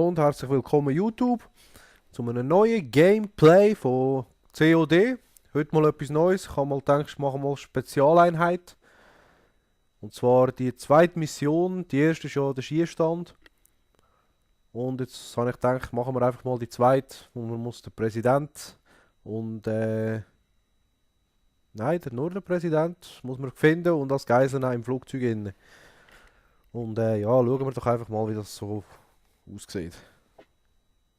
und herzlich willkommen YouTube zu einem neuen Gameplay von COD. Heute mal etwas Neues. Ich habe mal gedacht, ich mache mal eine Spezialeinheit. Und zwar die zweite Mission. Die erste ist ja der Schießstand. Und jetzt habe ich gedacht, machen wir einfach mal die zweite. Und man muss der Präsident und nein, nur der Präsident muss man finden und als Geisel im Flugzeug inne. Und ja, schauen wir doch einfach mal, wie das so aussieht.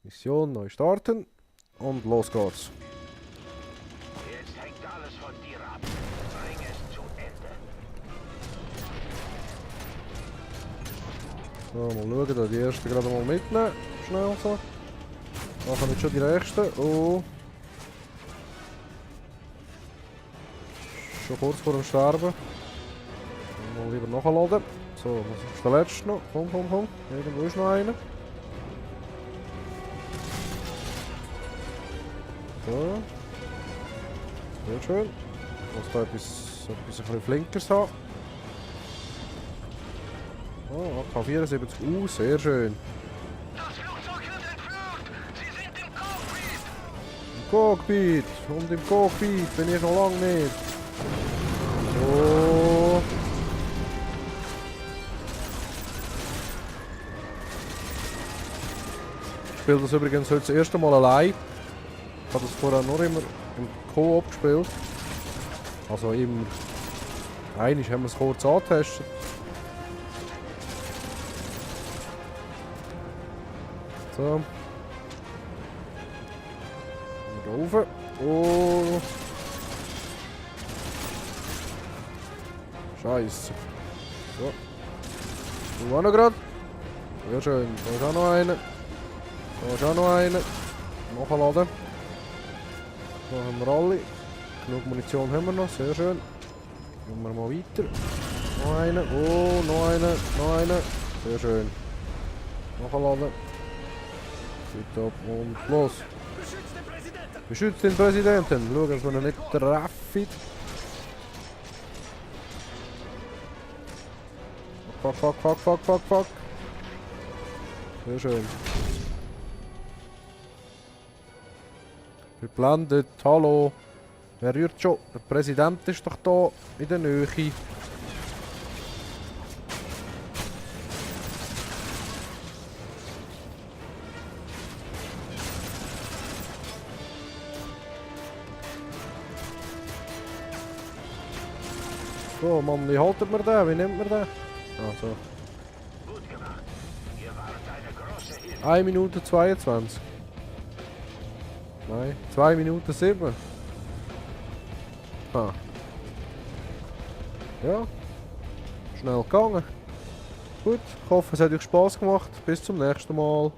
Mission neu starten und los geht's. Jetzt hängt alles von dir ab. Bring es zu Ende. So, mal schauen, da die erste gerade mal mitnehmen. Schnell so. Machen jetzt schon die nächste. Oh. Schon kurz vor dem Sterben. Mal lieber nachladen. So, was ist der letzte noch? Komm. Irgendwo ist noch einer. So. Sehr schön. Ich muss da etwas ein bisschen flinkers haben. Oh, AK-74. Sehr schön. Das Flugzeug wird entführt! Sie sind im Cockpit! Im Cockpit. Und im Cockpit bin ich noch lange nicht. So. Ich spiele das übrigens heute das erste Mal allein. Ich habe das vorher nur immer im Koop gespielt. Also immer. Einmal haben wir es kurz angetestet. So. Da rauf. Oh. Scheiße. So. Du auch noch gerade. Sehr schön. Da ist auch noch einer. Da ist auch noch einer. Nachladen. Da haben wir alle. Genug Munition haben wir noch. Sehr schön. Gehen wir mal weiter. Noch einer. Oh, noch einer. Sehr schön. Nachladen. Tipptopp und los. Beschützt den Präsidenten. Schauen, dass wir ihn nicht treffen. Fuck. Sehr schön. Geblendet. Hallo. Wer rührt schon? Der Präsident ist doch da in der Nähe. So, Mann, wie haltet man den? Wie nimmt man den? Ah, so. Gut gemacht. Ihr wart eine große Hilfe. 1 Minute 22. Nein, 2 Minuten 7. Ah. Ja. Schnell gegangen. Gut, ich hoffe, es hat euch Spaß gemacht. Bis zum nächsten Mal.